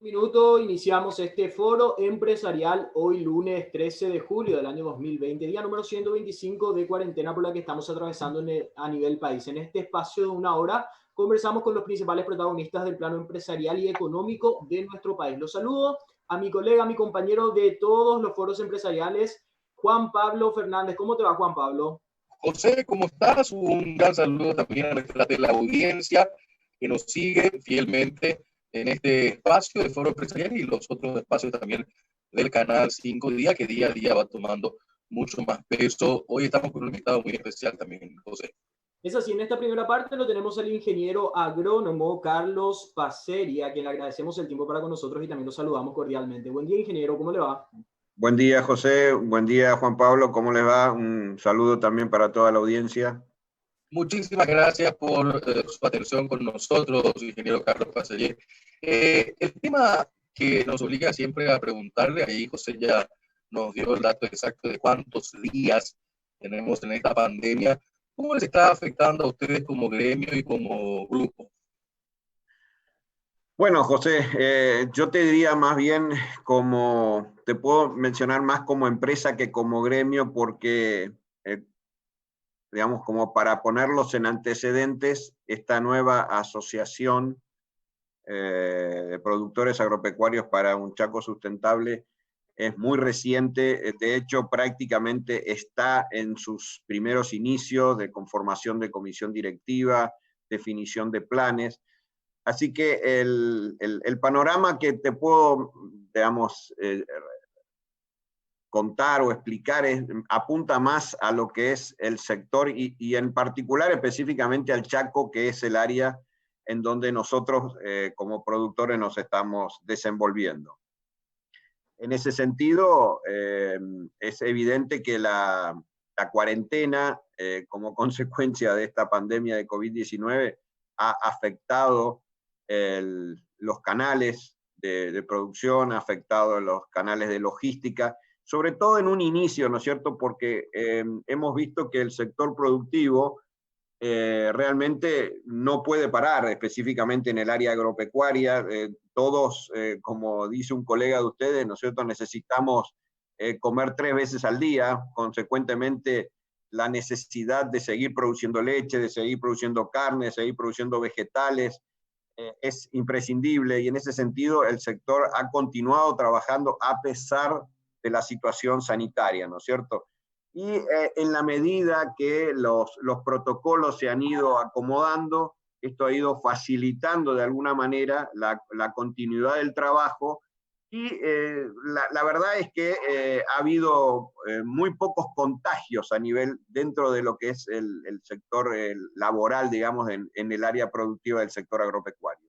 Minuto, iniciamos este foro empresarial hoy lunes 13 de julio del año 2020, día número 125 de cuarentena por la que estamos atravesando a nivel país. En este espacio de una hora conversamos con los principales protagonistas del plano empresarial y económico de nuestro país. Los saludo a mi colega, a mi compañero de todos los foros empresariales, Juan Pablo Fernández. ¿Cómo te va, Juan Pablo? José, ¿cómo estás? Un gran saludo también a nuestra de la audiencia que nos sigue fielmente en este espacio de Foro Empresarial y los otros espacios también del canal 5 Día, que día a día va tomando mucho más peso. Hoy estamos con un invitado muy especial también, José. Es así, en esta primera parte lo tenemos al ingeniero agrónomo Carlos Paceri, a quien le agradecemos el tiempo para con nosotros y también lo saludamos cordialmente. Buen día, ingeniero, ¿cómo le va? Buen día, José. Buen día, Juan Pablo. ¿Cómo les va? Un saludo también para toda la audiencia. Muchísimas gracias por su atención con nosotros, ingeniero Carlos Paceri. El tema que nos obliga siempre a preguntarle, ahí José ya nos dio el dato exacto de cuántos días tenemos en esta pandemia. ¿Cómo les está afectando a ustedes como gremio y como grupo? Bueno, José, yo te diría más bien te puedo mencionar más como empresa que como gremio porque, digamos, como para ponerlos en antecedentes, esta nueva asociación de productores agropecuarios para un Chaco sustentable es muy reciente, de hecho prácticamente está en sus primeros inicios de conformación de comisión directiva, definición de planes. Así que el panorama que te puedo, digamos, contar o explicar apunta más a lo que es el sector y en particular específicamente al Chaco, que es el área en donde nosotros como productores nos estamos desenvolviendo. En ese sentido, es evidente que la cuarentena, como consecuencia de esta pandemia de COVID-19, ha afectado los canales de producción, ha afectado los canales de logística, sobre todo en un inicio, ¿no es cierto? Porque hemos visto que el sector productivo realmente no puede parar, específicamente en el área agropecuaria. Todos, como dice un colega de ustedes, ¿no es cierto?, necesitamos comer 3 veces al día, consecuentemente la necesidad de seguir produciendo leche, de seguir produciendo carne, de seguir produciendo vegetales, es imprescindible, y en ese sentido el sector ha continuado trabajando a pesar de la situación sanitaria, ¿no es cierto? Y en la medida que los protocolos se han ido acomodando, esto ha ido facilitando de alguna manera la continuidad del trabajo, y la verdad es que ha habido muy pocos contagios a nivel dentro de lo que es el sector laboral, digamos, en el área productiva del sector agropecuario.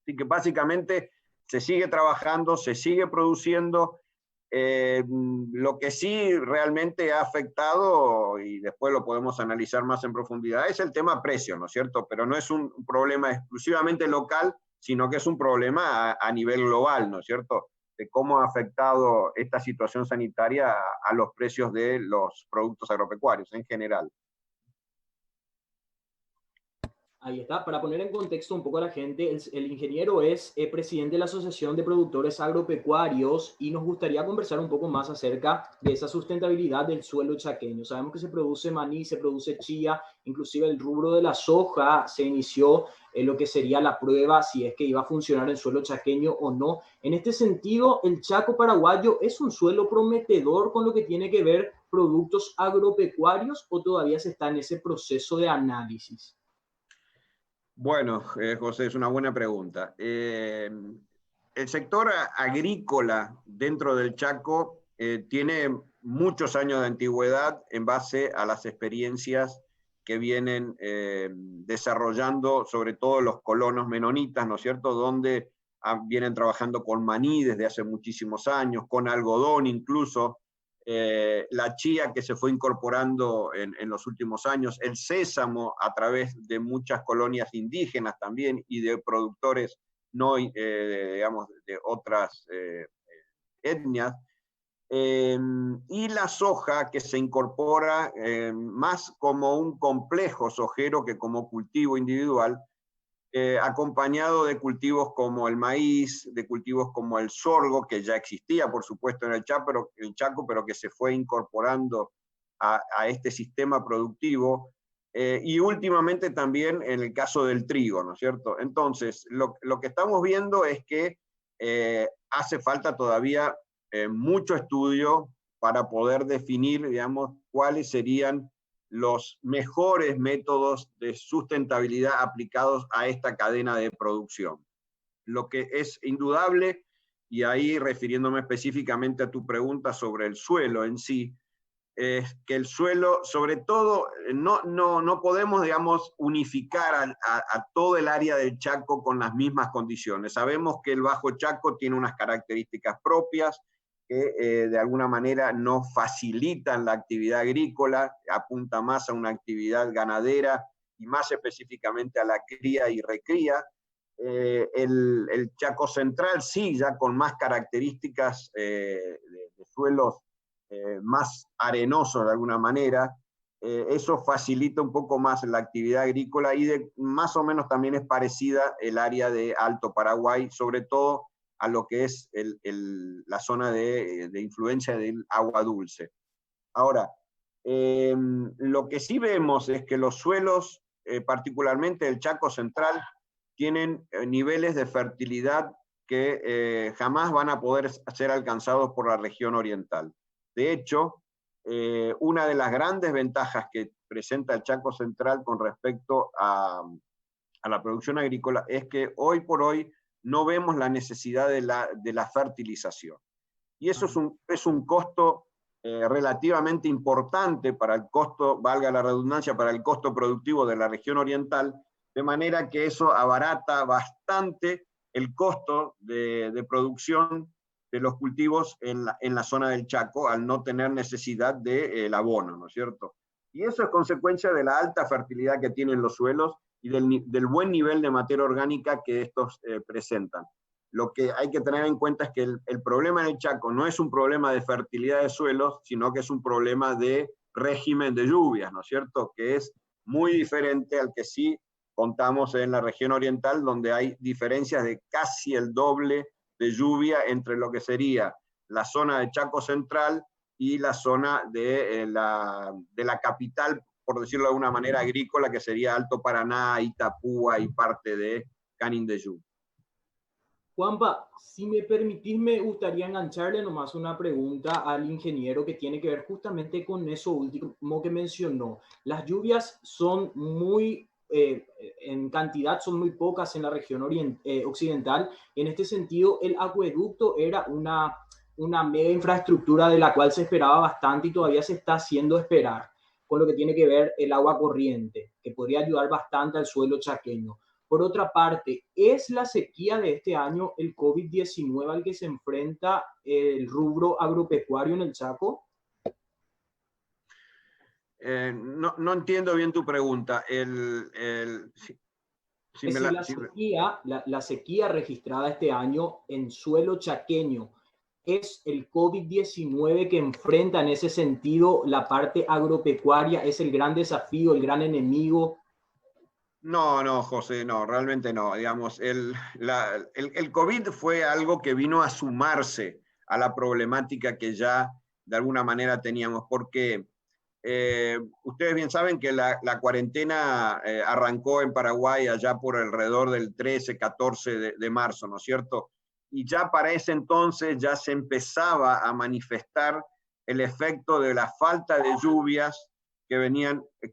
Así que básicamente se sigue trabajando, se sigue produciendo. Lo que sí realmente ha afectado, y después lo podemos analizar más en profundidad, es el tema precio, ¿no es cierto? Pero no es un problema exclusivamente local, sino que es un problema a nivel global, ¿no es cierto? De cómo ha afectado esta situación sanitaria a los precios de los productos agropecuarios en general. Ahí está, para poner en contexto un poco a la gente, el ingeniero es presidente de la Asociación de Productores Agropecuarios y nos gustaría conversar un poco más acerca de esa sustentabilidad del suelo chaqueño. Sabemos que se produce maní, se produce chía, inclusive el rubro de la soja se inició en lo que sería la prueba si es que iba a funcionar el suelo chaqueño o no. En este sentido, el Chaco paraguayo es un suelo prometedor con lo que tiene que ver productos agropecuarios, o todavía se está en ese proceso de análisis. Bueno, José, es una buena pregunta. El sector agrícola dentro del Chaco tiene muchos años de antigüedad en base a las experiencias que vienen desarrollando, sobre todo los colonos menonitas, ¿no es cierto?, donde vienen trabajando con maní desde hace muchísimos años, con algodón incluso. La chía que se fue incorporando en los últimos años, el sésamo a través de muchas colonias indígenas también y de productores no, digamos, de otras etnias, y la soja que se incorpora más como un complejo sojero que como cultivo individual, acompañado de cultivos como el maíz, de cultivos como el sorgo, que ya existía, por supuesto, en el Chaco, pero que se fue incorporando a este sistema productivo, y últimamente también en el caso del trigo, ¿no es cierto? Entonces, lo que estamos viendo es que hace falta todavía mucho estudio para poder definir, digamos, cuáles serían los mejores métodos de sustentabilidad aplicados a esta cadena de producción. Lo que es indudable, y ahí refiriéndome específicamente a tu pregunta sobre el suelo en sí, es que el suelo, sobre todo, no podemos, digamos, unificar a todo el área del Chaco con las mismas condiciones. Sabemos que el Bajo Chaco tiene unas características propias que de alguna manera no facilitan la actividad agrícola, apunta más a una actividad ganadera y más específicamente a la cría y recría. El Chaco Central sí, ya con más características de suelos más arenosos de alguna manera, eso facilita un poco más la actividad agrícola y más o menos también es parecida el área de Alto Paraguay, sobre todo a lo que es la zona de influencia del agua dulce. Ahora, lo que sí vemos es que los suelos, particularmente el Chaco Central, tienen niveles de fertilidad que jamás van a poder ser alcanzados por la región oriental. De hecho, una de las grandes ventajas que presenta el Chaco Central con respecto a la producción agrícola es que hoy por hoy no vemos la necesidad de la fertilización. Y eso es un costo relativamente importante para el costo, valga la redundancia, para el costo productivo de la región oriental, de manera que eso abarata bastante el costo de producción de los cultivos en la zona del Chaco, al no tener necesidad del abono, ¿no es cierto? Y eso es consecuencia de la alta fertilidad que tienen los suelos y del buen nivel de materia orgánica que estos presentan. Lo que hay que tener en cuenta es que el problema del Chaco no es un problema de fertilidad de suelos, sino que es un problema de régimen de lluvias, ¿no es cierto? Que es muy diferente al que sí contamos en la región oriental, donde hay diferencias de casi el doble de lluvia entre lo que sería la zona de Chaco Central y la zona de la capital, por decirlo de alguna manera, agrícola, que sería Alto Paraná, Itapúa y parte de Canindeyú. Juanpa, si me permitís, me gustaría engancharle nomás una pregunta al ingeniero que tiene que ver justamente con eso último que mencionó. Las lluvias son muy, en cantidad, son muy pocas en la región occidental. En este sentido, el acueducto era una mega infraestructura de la cual se esperaba bastante y todavía se está haciendo esperar, con lo que tiene que ver el agua corriente, que podría ayudar bastante al suelo chaqueño. Por otra parte, ¿es la sequía de este año el COVID-19 al que se enfrenta el rubro agropecuario en el Chaco? No entiendo bien tu pregunta. La sequía registrada este año en suelo chaqueño, ¿es el COVID-19 que enfrenta en ese sentido la parte agropecuaria? ¿Es el gran desafío, el gran enemigo? No, José, no, realmente no. Digamos, el COVID fue algo que vino a sumarse a la problemática que ya de alguna manera teníamos, porque ustedes bien saben que la cuarentena arrancó en Paraguay allá por alrededor del 13, 14 de marzo, ¿no es cierto? Y ya para ese entonces ya se empezaba a manifestar el efecto de la falta de lluvias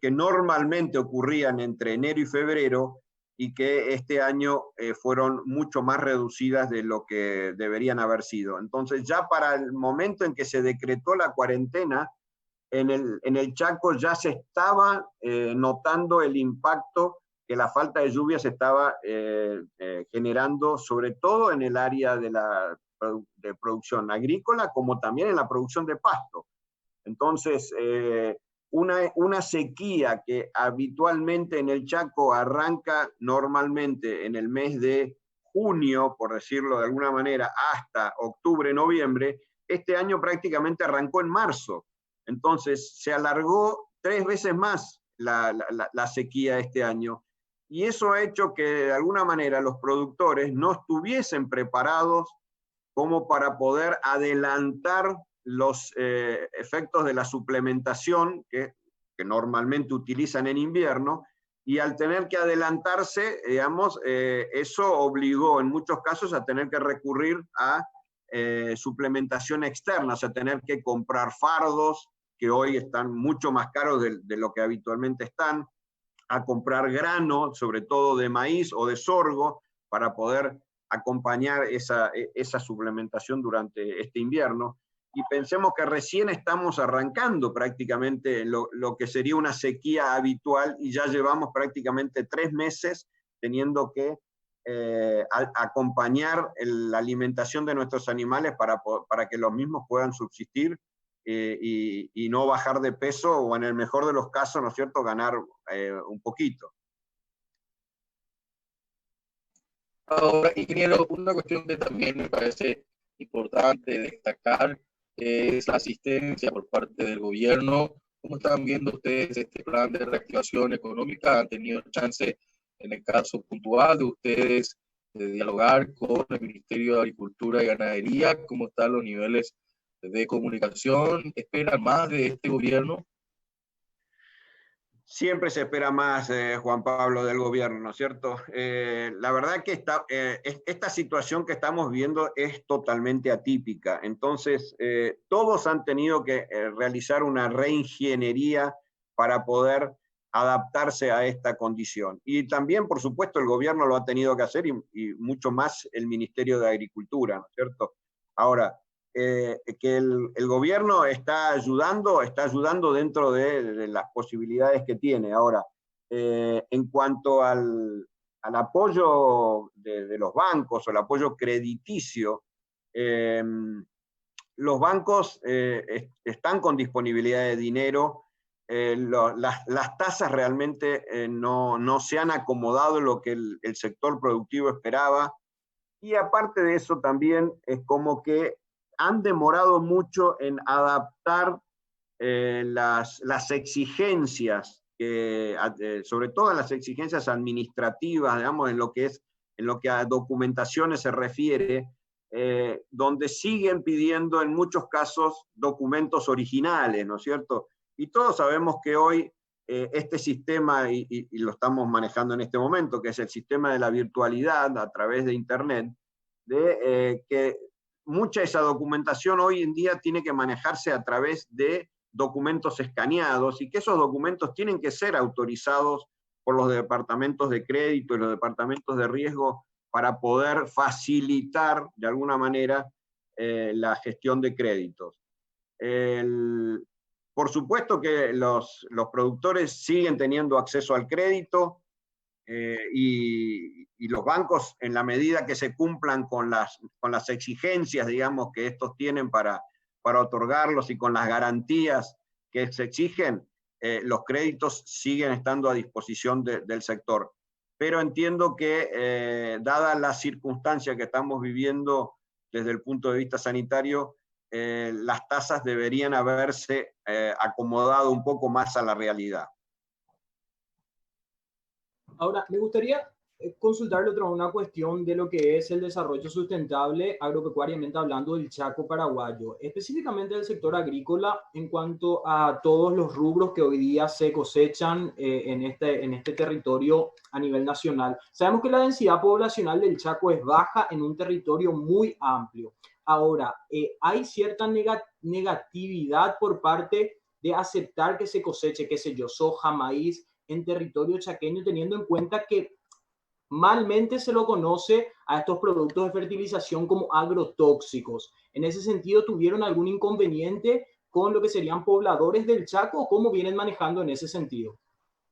que normalmente ocurrían entre enero y febrero y que este año fueron mucho más reducidas de lo que deberían haber sido. Entonces ya para el momento en que se decretó la cuarentena, en el Chaco ya se estaba notando el impacto que la falta de lluvia se estaba generando, sobre todo en el área de producción agrícola, como también en la producción de pasto. Entonces, una sequía que habitualmente en el Chaco arranca normalmente en el mes de junio, por decirlo de alguna manera, hasta octubre, noviembre, este año prácticamente arrancó en marzo. Entonces se alargó 3 veces más la sequía este año. y eso ha hecho que de alguna manera los productores no estuviesen preparados como para poder adelantar los efectos de la suplementación que normalmente utilizan en invierno, y al tener que adelantarse, digamos, eso obligó en muchos casos a tener que recurrir a suplementación externa, o sea, tener que comprar fardos, que hoy están mucho más caros de lo que habitualmente están, a comprar grano, sobre todo de maíz o de sorgo, para poder acompañar esa suplementación durante este invierno. Y pensemos que recién estamos arrancando prácticamente lo que sería una sequía habitual, y ya llevamos prácticamente 3 meses teniendo que acompañar la alimentación de nuestros animales para que los mismos puedan subsistir y no bajar de peso, o en el mejor de los casos, ¿no es cierto?, ganar un poquito. Ahora, ingeniero, una cuestión que también me parece importante destacar es la asistencia por parte del gobierno. ¿Cómo están viendo ustedes este plan de reactivación económica? ¿Han tenido chance, en el caso puntual de ustedes, de dialogar con el Ministerio de Agricultura y Ganadería? ¿Cómo están los niveles de comunicación? ¿Esperan más de este gobierno? Siempre se espera más, Juan Pablo, del gobierno, ¿no es cierto? La verdad que esta situación que estamos viendo es totalmente atípica. Entonces, todos han tenido que realizar una reingeniería para poder adaptarse a esta condición. Y también, por supuesto, el gobierno lo ha tenido que hacer, y mucho más el Ministerio de Agricultura, ¿no es cierto? Ahora, que el gobierno está ayudando dentro de las posibilidades que tiene. Ahora, en cuanto al apoyo de los bancos o el apoyo crediticio, los bancos están con disponibilidad de dinero. Las tasas realmente no se han acomodado en lo que el sector productivo esperaba, y aparte de eso también es como que han demorado mucho en adaptar las exigencias, sobre todo las exigencias administrativas, digamos, en lo que a documentaciones se refiere, donde siguen pidiendo en muchos casos documentos originales, ¿no es cierto? Y todos sabemos que hoy este sistema, y lo estamos manejando en este momento, que es el sistema de la virtualidad a través de Internet, que mucha de esa documentación hoy en día tiene que manejarse a través de documentos escaneados, y que esos documentos tienen que ser autorizados por los departamentos de crédito y los departamentos de riesgo para poder facilitar de alguna manera la gestión de créditos. Por supuesto que los productores siguen teniendo acceso al crédito, y los bancos, en la medida que se cumplan con las exigencias, digamos, que estos tienen para otorgarlos, y con las garantías que se exigen, los créditos siguen estando a disposición del sector. Pero entiendo que, dada la circunstancia que estamos viviendo desde el punto de vista sanitario, las tasas deberían haberse acomodado un poco más a la realidad. Ahora, me gustaría consultarle una cuestión de lo que es el desarrollo sustentable agropecuariamente hablando del Chaco paraguayo, específicamente del sector agrícola, en cuanto a todos los rubros que hoy día se cosechan en este territorio a nivel nacional. Sabemos que la densidad poblacional del Chaco es baja en un territorio muy amplio. Ahora, hay cierta negatividad por parte de aceptar que se coseche, qué sé yo, soja, maíz en territorio chaqueño, teniendo en cuenta que malmente se lo conoce a estos productos de fertilización como agrotóxicos. En ese sentido, ¿tuvieron algún inconveniente con lo que serían pobladores del Chaco, o cómo vienen manejando en ese sentido?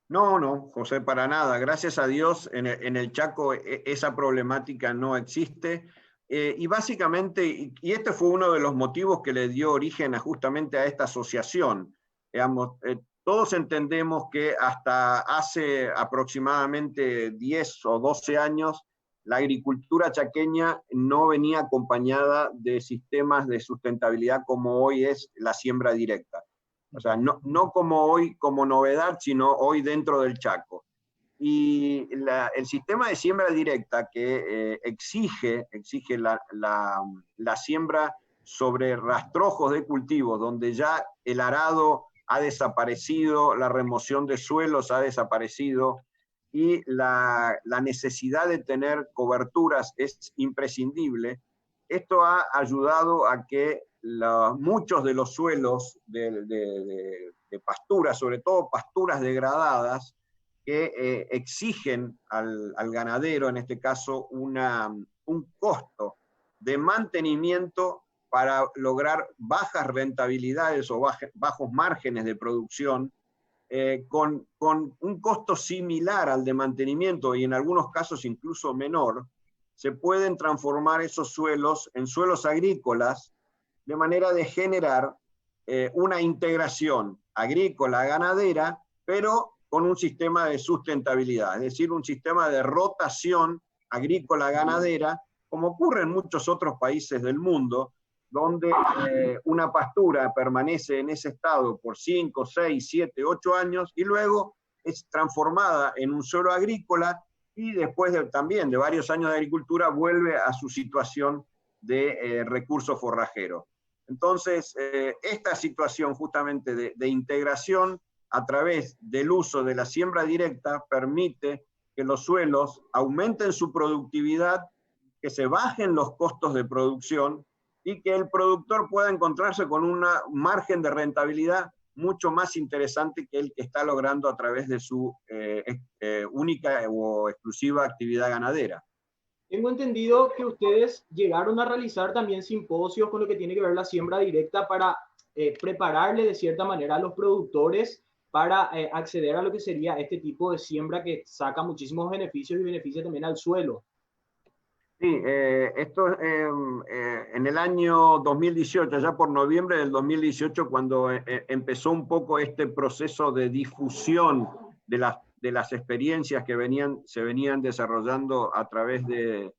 No, José, para nada. Gracias a Dios, en el Chaco esa problemática no existe. Y básicamente, y este fue uno de los motivos que le dio origen justamente a esta asociación. Digamos, todos entendemos que hasta hace aproximadamente 10 o 12 años, la agricultura chaqueña no venía acompañada de sistemas de sustentabilidad como hoy es la siembra directa. O sea, no como hoy como novedad, sino hoy dentro del Chaco. Y el sistema de siembra directa que exige la siembra sobre rastrojos de cultivos, donde ya el arado ha desaparecido, la remoción de suelos ha desaparecido, y la necesidad de tener coberturas es imprescindible. Esto ha ayudado a que muchos de los suelos de pasturas, sobre todo pasturas degradadas, que exigen al ganadero, en este caso, un costo de mantenimiento para lograr bajas rentabilidades o bajos márgenes de producción, con un costo similar al de mantenimiento y en algunos casos incluso menor, se pueden transformar esos suelos en suelos agrícolas de manera de generar una integración agrícola-ganadera, pero con un sistema de sustentabilidad, es decir, un sistema de rotación agrícola-ganadera, como ocurre en muchos otros países del mundo, donde una pastura permanece en ese estado por 5, 6, 7, 8 años y luego es transformada en un suelo agrícola y después también de varios años de agricultura vuelve a su situación de recurso forrajero. Entonces, esta situación justamente de integración a través del uso de la siembra directa permite que los suelos aumenten su productividad, que se bajen los costos de producción y que el productor pueda encontrarse con un margen de rentabilidad mucho más interesante que el que está logrando a través de su única o exclusiva actividad ganadera. Tengo entendido que ustedes llegaron a realizar también simposios con lo que tiene que ver la siembra directa para prepararle de cierta manera a los productores para acceder a lo que sería este tipo de siembra que saca muchísimos beneficios y beneficia también al suelo. Sí, esto en el año 2018, ya por noviembre del 2018, cuando empezó un poco este proceso de difusión de las experiencias que se venían desarrollando a través de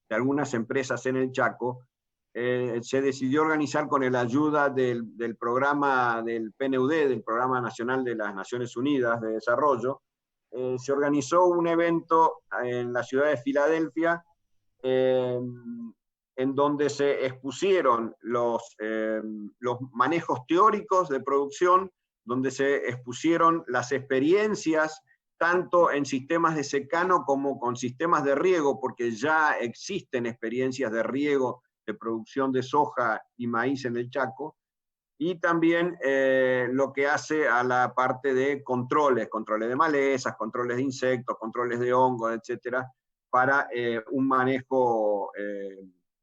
algunas empresas en el Chaco, se decidió organizar con la ayuda del programa del PNUD, del Programa Nacional de las Naciones Unidas de Desarrollo. Se organizó un evento en la ciudad de Filadelfia, en donde se expusieron los manejos teóricos de producción, donde se expusieron las experiencias tanto en sistemas de secano como con sistemas de riego, porque ya existen experiencias de riego de producción de soja y maíz en el Chaco, y también lo que hace a la parte de controles de malezas, controles de insectos, controles de hongos, etcétera, para un manejo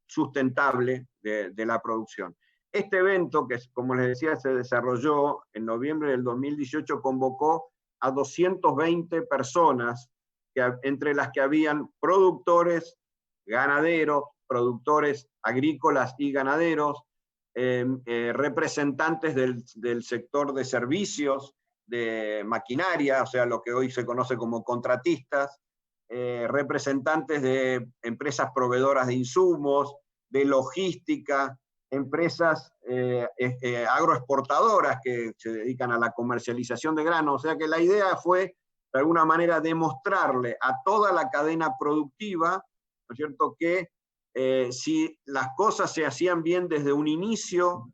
sustentable de la producción. Este evento, que como les decía, se desarrolló en noviembre del 2018, convocó a 220 personas, entre las que habían productores, ganaderos, productores agrícolas y ganaderos, representantes del sector de servicios, de maquinaria, o sea, lo que hoy se conoce como contratistas, representantes de empresas proveedoras de insumos, de logística, empresas agroexportadoras que se dedican a la comercialización de grano. O sea que la idea fue, de alguna manera, demostrarle a toda la cadena productiva, ¿no es cierto?, que si las cosas se hacían bien desde un inicio,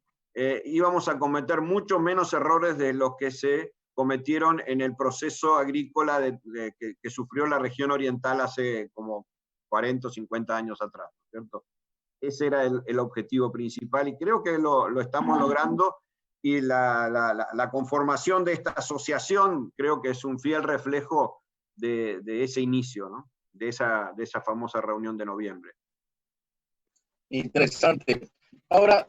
íbamos a cometer mucho menos errores de los que se cometieron en el proceso agrícola que sufrió la región oriental hace como 40 o 50 años atrás, ¿cierto? Ese era el objetivo principal y creo que lo estamos logrando, y la conformación de esta asociación creo que es un fiel reflejo de ese inicio, ¿no? de esa famosa reunión de noviembre. Interesante. Ahora,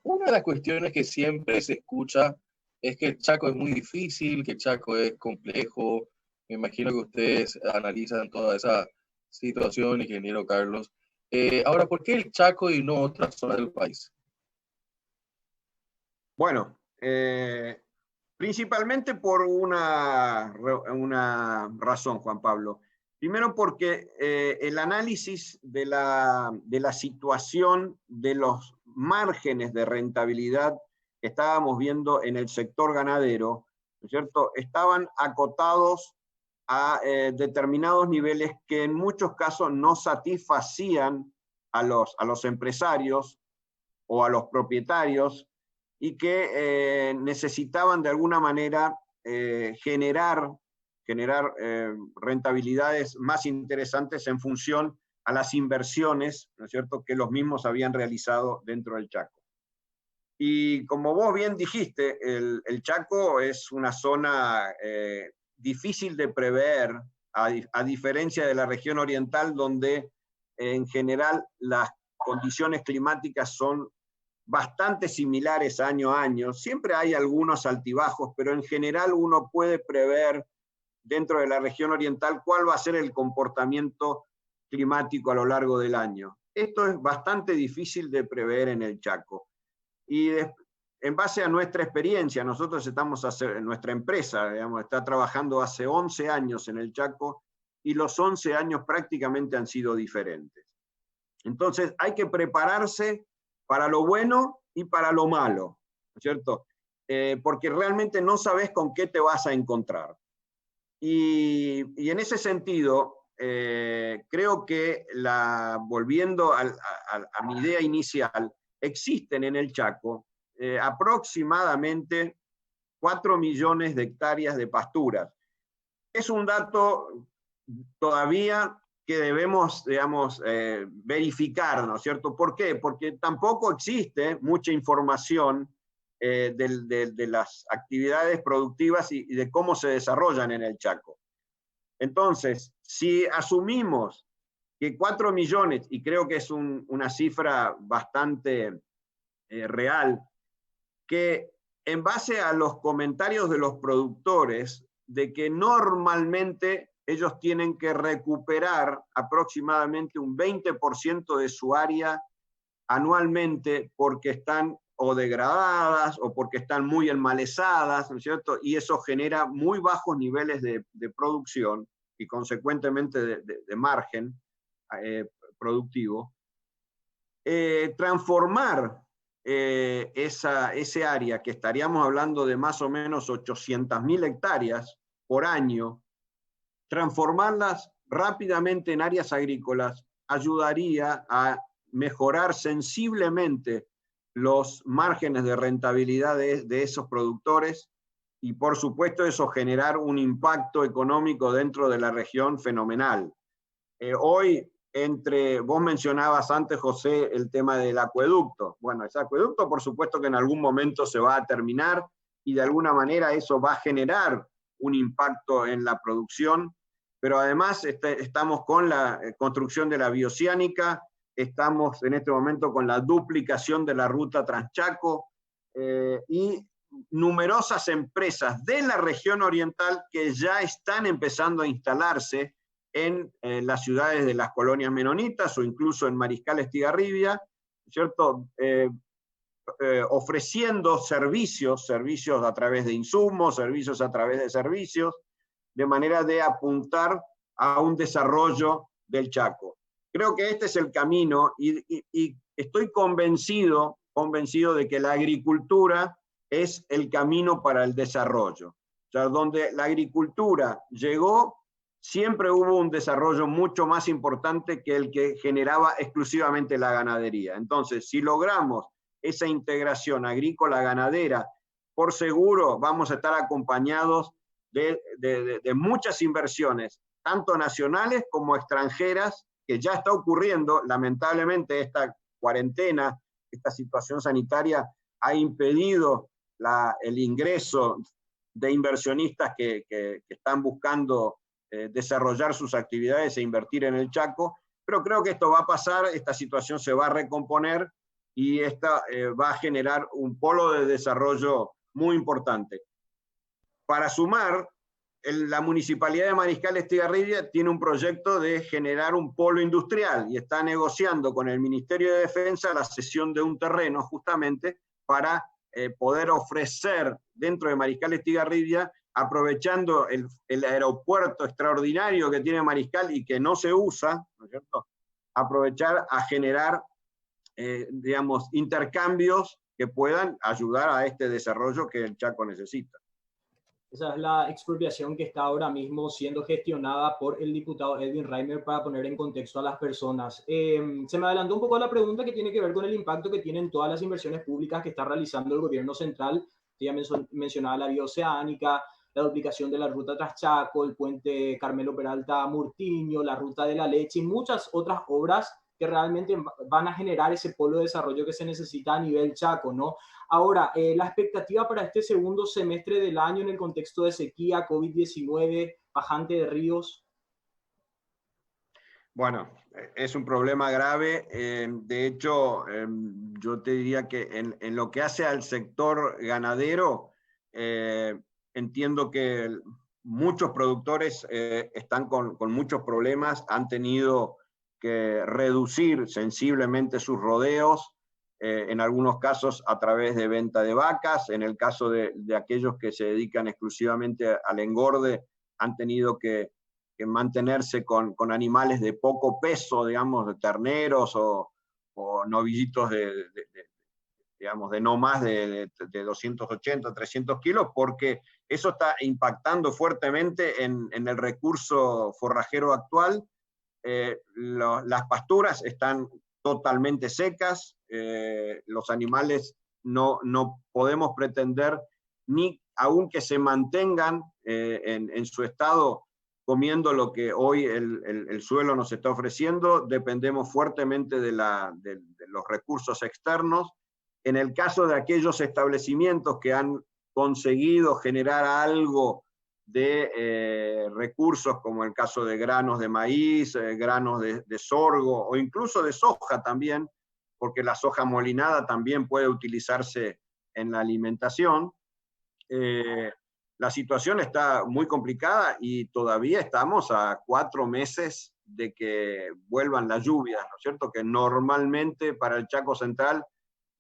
una de las cuestiones que siempre se escucha es que el Chaco es muy difícil, que el Chaco es complejo. Me imagino que ustedes analizan toda esa situación, ingeniero Carlos. Ahora, ¿por qué el Chaco y no otra zona del país? Bueno, principalmente por una razón, Juan Pablo. Primero porque el análisis de la situación de los márgenes de rentabilidad que estábamos viendo en el sector ganadero, ¿no es cierto?, estaban acotados a determinados niveles que en muchos casos no satisfacían a los empresarios o a los propietarios y que necesitaban de alguna manera generar rentabilidades más interesantes en función a las inversiones, ¿no es cierto?, que los mismos habían realizado dentro del Chaco. Y como vos bien dijiste, el Chaco es una zona difícil de prever, a diferencia de la región oriental, donde en general las condiciones climáticas son bastante similares año a año. Siempre hay algunos altibajos, pero en general uno puede prever dentro de la región oriental cuál va a ser el comportamiento climático a lo largo del año. Esto es bastante difícil de prever en el Chaco. Y en base a nuestra experiencia, nosotros nuestra empresa, digamos, está trabajando hace 11 años en el Chaco y los 11 años prácticamente han sido diferentes. Entonces hay que prepararse para lo bueno y para lo malo, ¿no es cierto? Porque realmente no sabes con qué te vas a encontrar. Y en ese sentido, creo que volviendo a mi idea inicial, existen en el Chaco aproximadamente 4 millones de hectáreas de pasturas. Es un dato todavía que debemos, digamos, verificar, ¿no es cierto? ¿Por qué? Porque tampoco existe mucha información de las actividades productivas y de cómo se desarrollan en el Chaco. Entonces, si asumimos que 4 millones, y creo que es una cifra bastante real, que en base a los comentarios de los productores, de que normalmente ellos tienen que recuperar aproximadamente un 20% de su área anualmente porque están o degradadas o porque están muy enmalezadas, ¿no es cierto? Y eso genera muy bajos niveles de producción y consecuentemente de margen productivo. Transformar ese área, que estaríamos hablando de más o menos 800.000 hectáreas por año, transformarlas rápidamente en áreas agrícolas ayudaría a mejorar sensiblemente los márgenes de rentabilidad de esos productores y, por supuesto, eso generar un impacto económico dentro de la región fenomenal. Hoy, vos mencionabas antes, José, el tema del acueducto. Bueno, ese acueducto, por supuesto que en algún momento se va a terminar y de alguna manera eso va a generar un impacto en la producción, pero además estamos con la construcción de la bioceánica, estamos en este momento con la duplicación de la ruta Transchaco y numerosas empresas de la región oriental que ya están empezando a instalarse en las ciudades de las colonias menonitas o incluso en Mariscal Estigarribia, ¿cierto? Ofreciendo servicios a través de insumos, servicios a través de servicios, de manera de apuntar a un desarrollo del Chaco. Creo que este es el camino y estoy convencido de que la agricultura es el camino para el desarrollo. O sea, donde la agricultura llegó, siempre hubo un desarrollo mucho más importante que el que generaba exclusivamente la ganadería. Entonces, si logramos esa integración agrícola-ganadera, por seguro vamos a estar acompañados de muchas inversiones, tanto nacionales como extranjeras, que ya está ocurriendo. Lamentablemente esta cuarentena, esta situación sanitaria ha impedido el ingreso de inversionistas que están buscando desarrollar sus actividades e invertir en el Chaco, pero creo que esto va a pasar, esta situación se va a recomponer y esta va a generar un polo de desarrollo muy importante. Para sumar, la Municipalidad de Mariscal Estigarribia tiene un proyecto de generar un polo industrial y está negociando con el Ministerio de Defensa la cesión de un terreno justamente para poder ofrecer dentro de Mariscal Estigarribia, aprovechando el aeropuerto extraordinario que tiene Mariscal y que no se usa, ¿no es cierto?, aprovechar a generar, digamos, intercambios que puedan ayudar a este desarrollo que el Chaco necesita. Esa es la expropiación que está ahora mismo siendo gestionada por el diputado Edwin Reimer para poner en contexto a las personas. Se me adelantó un poco la pregunta que tiene que ver con el impacto que tienen todas las inversiones públicas que está realizando el gobierno central. Ya mencionaba la vía oceánica, la duplicación de la ruta Traschaco, el puente Carmelo Peralta Murtiño, la ruta de la leche y muchas otras obras que realmente van a generar ese polo de desarrollo que se necesita a nivel Chaco, ¿no? Ahora, la expectativa para este segundo semestre del año en el contexto de sequía, COVID-19, bajante de ríos. Bueno, es un problema grave. De hecho, yo te diría que en lo que hace al sector ganadero, entiendo que muchos productores están con muchos problemas, han tenido que reducir sensiblemente sus rodeos, en algunos casos a través de venta de vacas, en el caso de aquellos que se dedican exclusivamente al engorde, han tenido que mantenerse con animales de poco peso, digamos, de terneros o novillitos digamos, de no más de 280, 300 kilos, porque eso está impactando fuertemente en el recurso forrajero actual. Las pasturas están totalmente secas, los animales no podemos pretender ni aunque se mantengan en su estado comiendo lo que hoy el suelo nos está ofreciendo, dependemos fuertemente de los recursos externos. En el caso de aquellos establecimientos que han conseguido generar algo de recursos, como el caso de granos de maíz, granos de sorgo o incluso de soja también, porque la soja molinada también puede utilizarse en la alimentación. La situación está muy complicada y todavía estamos a 4 meses de que vuelvan las lluvias, ¿no es cierto? Que normalmente para el Chaco Central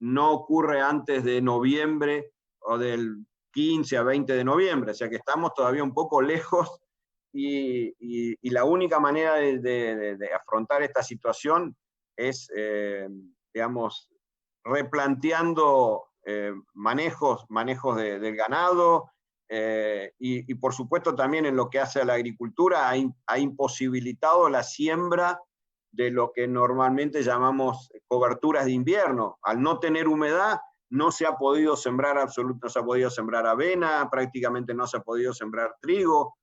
no ocurre antes de noviembre o del 15 a 20 de noviembre, o sea que estamos todavía un poco lejos y la única manera de afrontar esta situación es, digamos, replanteando manejos del ganado, y por supuesto también en lo que hace a la agricultura ha imposibilitado la siembra de lo que normalmente llamamos coberturas de invierno. Al no tener humedad, no se ha podido sembrar no se ha podido sembrar avena, prácticamente no se ha podido sembrar trigo.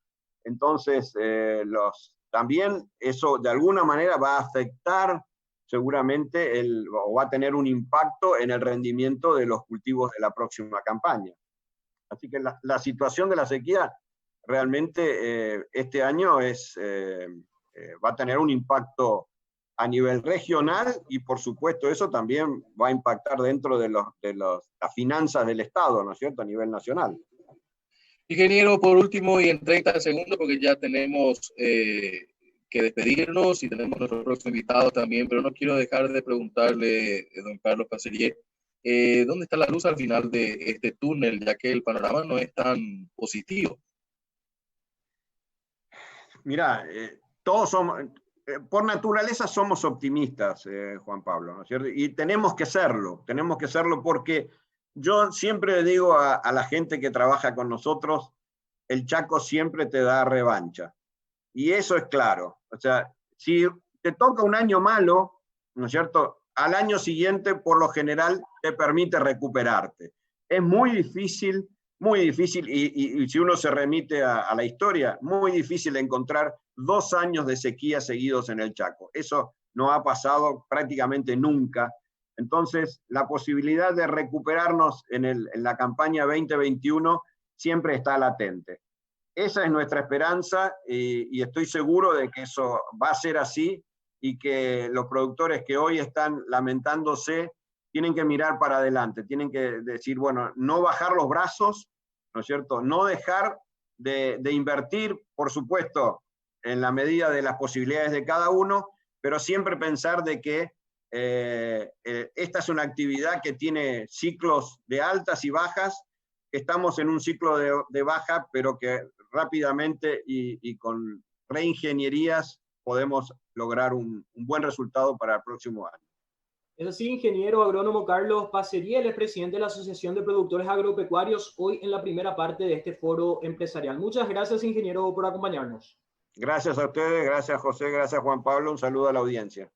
Entonces, también eso de alguna manera va a afectar seguramente o va a tener un impacto en el rendimiento de los cultivos de la próxima campaña. Así que la situación de la sequía realmente este año va a tener un impacto a nivel regional y por supuesto eso también va a impactar dentro de las finanzas del Estado, ¿no es cierto?, a nivel nacional. Ingeniero, por último y en 30 segundos, porque ya tenemos que despedirnos y tenemos nuestro próximo invitado también, pero no quiero dejar de preguntarle, don Carlos Cassellier, ¿dónde está la luz al final de este túnel, ya que el panorama no es tan positivo? Mira, todos somos, por naturaleza somos optimistas, Juan Pablo, ¿no es cierto? Y tenemos que serlo porque yo siempre digo a la gente que trabaja con nosotros, el Chaco siempre te da revancha. Y eso es claro. O sea, si te toca un año malo, ¿no es cierto?, al año siguiente, por lo general, te permite recuperarte. Es muy difícil, y si uno se remite a la historia, muy difícil encontrar 2 años de sequía seguidos en el Chaco. Eso no ha pasado prácticamente nunca. Entonces, la posibilidad de recuperarnos en la campaña 2021 siempre está latente. Esa es nuestra esperanza y estoy seguro de que eso va a ser así y que los productores que hoy están lamentándose tienen que mirar para adelante, tienen que decir, bueno, no bajar los brazos, ¿no es cierto? No dejar de invertir, por supuesto, en la medida de las posibilidades de cada uno, pero siempre pensar de que esta es una actividad que tiene ciclos de altas y bajas, que estamos en un ciclo de baja, pero que rápidamente y con reingenierías podemos lograr un buen resultado para el próximo año. Es así, ingeniero agrónomo Carlos Paceriel, es presidente de la Asociación de Productores Agropecuarios, hoy en la primera parte de este foro empresarial. Muchas gracias, ingeniero, por acompañarnos. Gracias a ustedes, gracias José, gracias Juan Pablo, un saludo a la audiencia.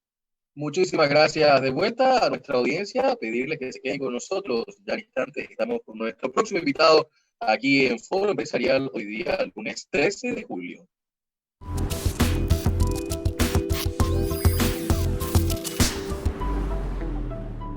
Muchísimas gracias de vuelta a nuestra audiencia, pedirles que se queden con nosotros. Ya al instante estamos con nuestro próximo invitado aquí en Foro Empresarial, hoy día, lunes 13 de julio.